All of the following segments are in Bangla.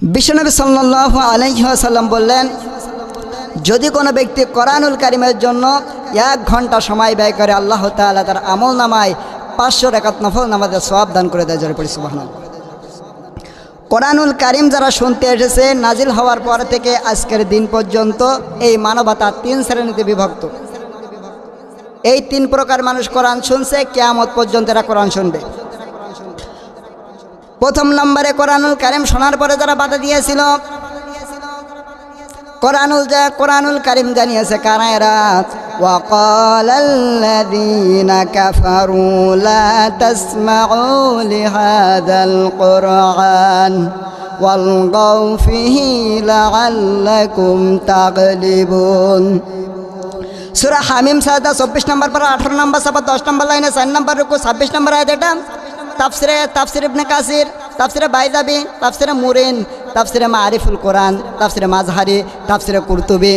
বিশ্বনবী সাল্লাল্লাহু আলাইহি ওয়াসাল্লাম বললেন, যদি কোনো ব্যক্তি কোরআনুল কারীমের জন্য 1 ঘন্টা সময় ব্যয় করে, আল্লাহ তাআলা তার আমল নামায় 500 রাকাত নফল নামাজের সওয়াব দান করে দেয়। জোরে পড়ি সুবহানাল্লাহ। কোরআনুল কারীম যারা শুনতে এসেছে, নাজিল হওয়ার পর থেকে আজকের দিন পর্যন্ত এই মানবতা 3 শ্রেণীতে বিভক্ত। এই 3 প্রকার মানুষ কোরআন শুনছে, কিয়ামত পর্যন্ত এরা কোরআন শুনবে। প্রথম নম্বরে কোরআনুল কারীম শোনার পরে যারা বাধা দিয়েছিল, কোরআনুল কারীম জানিয়েছে কারা এরা। ওয়াকালাল্লাযীনা কাফারু লা তাসমাউ লিহাযাল কুরআন ওয়ালগাউ ফীহি লাআল্লাকুম তাগলিবুন। সূরা হামিম সাজদা 24 নম্বর পারা 18 নম্বর সাফা 10 নম্বর লাইনে 4 নম্বর রুকু 26 নম্বর আয়াত। এটা তাফসিরে ইবনে কাসির, তাফসিরে বাইজাবি, তাফসিরে মুরিন, তাফসিরে মারিফুল কোরআন, তাফসিরে মাজহারি, তাফসিরে কুরতুবি,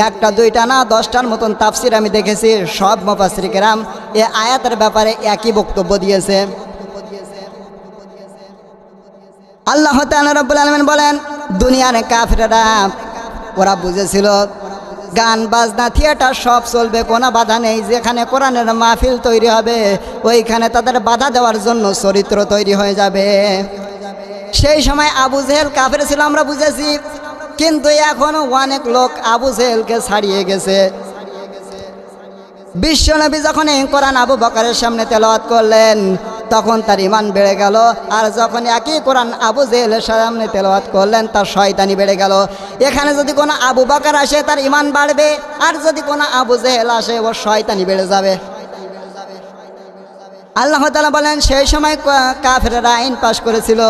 1টা 2টা না 10টার মতন তাফসির আমি দেখেছি। সব মুফাসসির কেরাম এই আয়াতের ব্যাপারে একই বক্তব্য দিয়েছে। আল্লাহ তাআলা রাব্বুল আলামিন বলেন, দুনিয়ার কাফেররা ওরা বুঝেছিল গান বাজনা থিয়েটার সব চলবে, কোনো বাধা নেই। যেখানে কোরআনের মাহফিল তৈরি হবে ওইখানে তাদের বাধা দেওয়ার জন্য চরিত্র তৈরি হয়ে যাবে। সেই সময় আবু জেহেল কাফের ছিল, আমরা বুঝেছি, কিন্তু এখনও অনেক লোক আবু জেহেলকে ছাড়িয়ে গেছে। বিশ্বনবী যখন এই কোরআন আবু বকরের সামনে তেলাওয়াত করলেন তখন তার ঈমান বেড়ে গেল, আর যখন একই কোরআন আবু জেহেলের সামনে তেলাওয়াত করলেন তার শয়তানি বেড়ে গেল। এখানে যদি কোনো আবু বকর আসে তার ঈমান বাড়বে, আর যদি কোনো আবু জেহেল আসে ওর শয়তানি বেড়ে যাবে। আল্লাহ তাআলা বলেন, সেই সময় কাফেররা আইন পাশ করেছিল,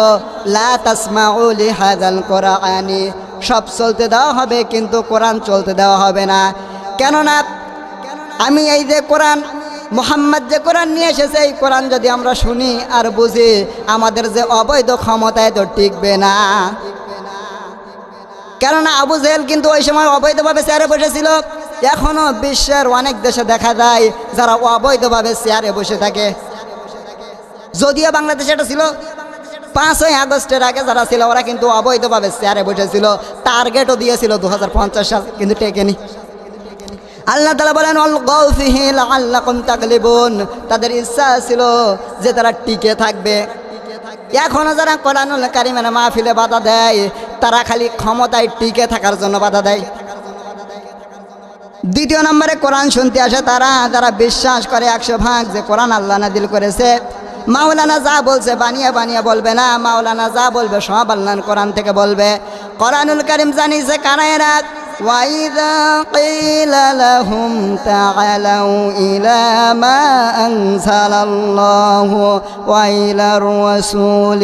লা তাসমাউ লিহাযাল কুরআনি, সব চলতে দেওয়া হবে কিন্তু কোরআন চলতে দেওয়া হবে না। কেননা আমি এই যে কোরআন, মুহাম্মদ যে কোরআন নিয়ে এসেছে, এই কোরআন যদি আমরা শুনি আর বুঝি, আমাদের যে অবৈধ ক্ষমতায় তো টিকবে না। কেননা আবু জেহেল কিন্তু ওই সময় অবৈধভাবে চেয়ারে বসেছিল। এখনও বিশ্বের অনেক দেশে দেখা যায় যারা অবৈধভাবে চেয়ারে বসে থাকে। যদিও বাংলাদেশে এটা ছিল 5ই আগস্টের আগে যারা ছিল ওরা কিন্তু অবৈধভাবে চেয়ারে বসেছিল, টার্গেটও দিয়েছিল 2050 সাল, কিন্তু টেকেনি। আল্লাহ তাআলা বলেন, ওয়ালগাউ ফীহি লাআল্লাকুম তাগলিবুন, তাদের ইচ্ছা ছিল যে তারা টিকে থাকবে। এখনও যারা কোরআনুল কারীমের মাহফিলে বাধা দেয় তারা খালি ক্ষমতায় টিকে থাকার জন্য বাধা দেয়। দ্বিতীয় নম্বরে কোরআন শুনতে আসে তারা যারা বিশ্বাস করে 100 ভাগ যে কোরআন আল্লাহ নাযিল করেছে। মাওলানা যা বলছে বানিয়ে বানিয়ে বলবে না, মাওলানা যা বলবে সব আল্লাহর কোরআন থেকে বলবে। কোরআনুল কারীম জানিয়েছে কারা এরা। وَإِذَا قِيلَ لَهُمْ تَعَالَوْا إِلَى مَا أَنزَلَ اللَّهُ وَإِلَى الرَّسُولِ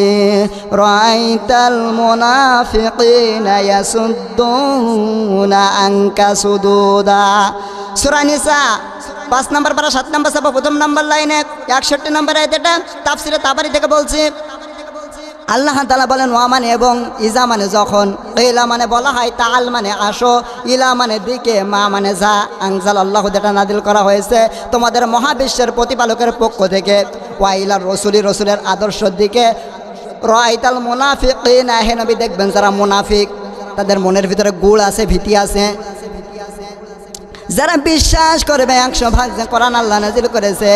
رَأَيْتَ الْمُنَافِقِينَ يَصُدُّونَ عَنكَ صُدُودًا। সূরা নিসা 5 নম্বর পারা 7 নম্বর সাফা 1 নম্বর লাইনে 61 নম্বর আয়াত। এটা তাফসিরে তাবারি থেকে বলছি। আল্লাহ তাআলা বলেন, ওয়া মানে এবং, ইজা মানে যখন, ইলা মানে বলা হয়, তাআল মানে আসো, ইলা মানে দিকে, মা মানে যা, আনজালাল্লাহু যেটা নাযিল করা হয়েছে তোমাদের মহাবিশ্বের প্রতিপালকের পক্ষ থেকে, ওয়া ইলার রাসূলি রাসূলের আদর্শের দিকে, রাআইতাল মুনাফিকিনা, হে নবী দেখবেন যারা মুনাফিক তাদের মনের ভিতরে গুড় আছে, ভীতি আছে। যারা বিশ্বাস করবে 100 ভাগ যে কোরআন আল্লাহ নাযিল করেছে,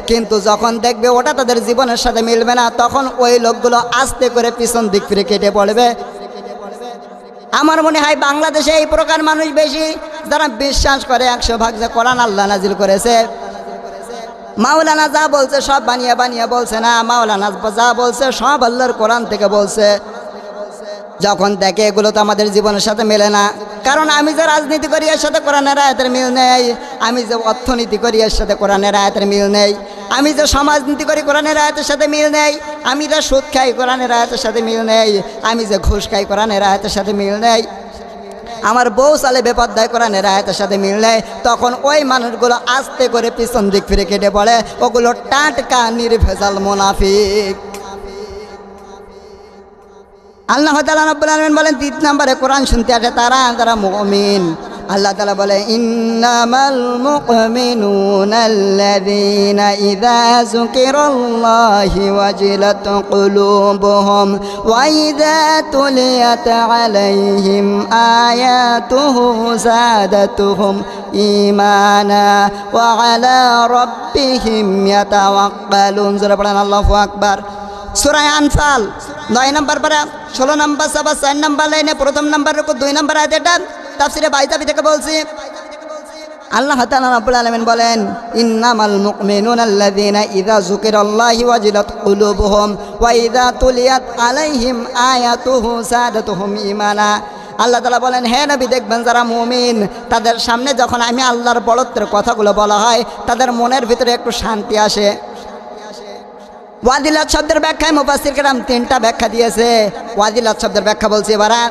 কিন্তু যখন দেখবে ওটা তাদের জীবনের সাথে মিলবে না, তখন ওই লোকগুলো আস্তে করে পিছন দিক ফিরে কেটে পড়বে। আমার মনে হয় বাংলাদেশে এই প্রকার মানুষ বেশি, যারা বিশ্বাস করে 100 ভাগ যে কোরআন আল্লাহ নাযিল করেছে। মাওলানা যা বলছে সব বানিয়ে বানিয়ে বলছে না, মাওলানা যা বলছে সব আল্লাহর কোরআন থেকে বলছে। যখন দেখে এগুলো তো আমাদের জীবনের সাথে মেলে না, কারণ আমি যে রাজনীতি করি এর সাথে কোরআনের আয়াতের মিল নেই, আমি যে অর্থনীতি করি এর সাথে কোরআনের আয়াতের মিল নেই, আমি যে সমাজনীতি করি কোরআনের আয়াতের সাথে মিল নেই, আমি যে সুদ খাই কোরআনের আয়াতের সাথে মিল নেই, আমি যে ঘুষ খাই কোরআনের আয়াতের সাথে মিল নেই, আমার বউ চালে বেপরদায় কোরআনের আয়াতের সাথে মিল নেই, তখন ওই মানুষগুলো আস্তে করে পিছন দিক ফিরে কেটে পড়ে। ওগুলো টাটকা নির্ভেজাল মুনাফিক। আল্লাহ তাআলা রাব্বুল আলামিন বলেন, 3 নম্বরে কোরআন শুনতে আসে তারা যারা মুমিন। আল্লাহ তাআলা বলে ইন্নামাল মুমিনুনাল্লাযীনা ইযা যুকিরাল্লাহু ওয়াজিলাত কুলুবুহুম ওয়া ইযা তুলিয়াত আলাইহিম আয়াতুহু যাদাতুহুম ঈমানা ওয়া আলা রাব্বিহিম ইয়াতাওয়াক্কালুন। জোরে পড়েন আল্লাহু আকবার। সূরা আনফাল 9 নম্বর পারা 16 নম্বর সবা 4 নম্বর লাইনে প্রথম নম্বর রুকু 2 নম্বর আয়াত। এটা তাফসীরে বাইজাবি থেকে বলছি। আল্লাহ তাআলা রাব্বুল আলামিন বলেন ইন্নামাল মুমিনুনাল্লাযীনা ইযা যুকিরাল্লাহু ওয়াজিলাত কুলুবুহুম ওয়া ইযা তুলিয়াত আলাইহিম আয়াতুহু যাদাতুহুম ঈমানা। আল্লাহ তাআলা বলেন হে নবী দেখবেন যারা মুমিন তাদের সামনে যখন আমি আল্লাহর বড়ত্বের কথাগুলো বলা হয় তাদের মনের ভিতরে একটু শান্তি আসে। ওয়াজিলাত শব্দের ব্যাখ্যায় মুফাসসির কেরাম 3টা ব্যাখ্যা দিয়েছে। ওয়াজিলাত শব্দের ব্যাখ্যা বলছি এবারে।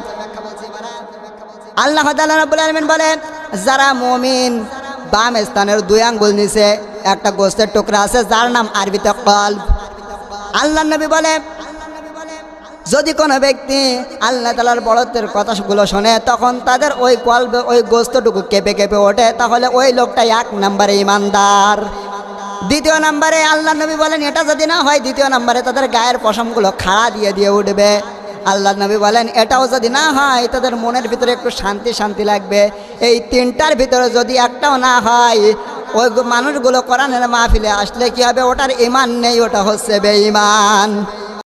আল্লাহ তাআলা রাব্বুল আলামিন বলেন যারা মুমিন বাম স্থানের 2 আঙ্গুল নিচে একটা গোশতের টুকরা আছে যার নাম আরবিতে কলব। আল্লাহ নবী বলে যদি কোনো ব্যক্তি আল্লাহ তাআলার বড়ত্বের কথাগুলো শোনে তখন তাদের ওই কলব ওই গোশতটুকু কেঁপে কেঁপে ওঠে, তাহলে ওই লোকটা 1 নম্বরে ঈমানদার। দ্বিতীয় নম্বরে আল্লাহ নবী বলেন এটা যদি না হয় দ্বিতীয় নম্বরে তাদের গায়ের পশমগুলো খাড়া দিয়ে দিয়ে উঠবে। আল্লাহ নবী বলেন এটাও যদি না হয় তাদের মনের ভিতরে একটু শান্তি শান্তি লাগবে। এই 3টার ভিতরে যদি একটাও না হয় ওই মানুষগুলো কোরআনের মাহফিলে আসলে কি হবে, ওটার ঈমান নেই, ওটা হচ্ছে বেঈমান।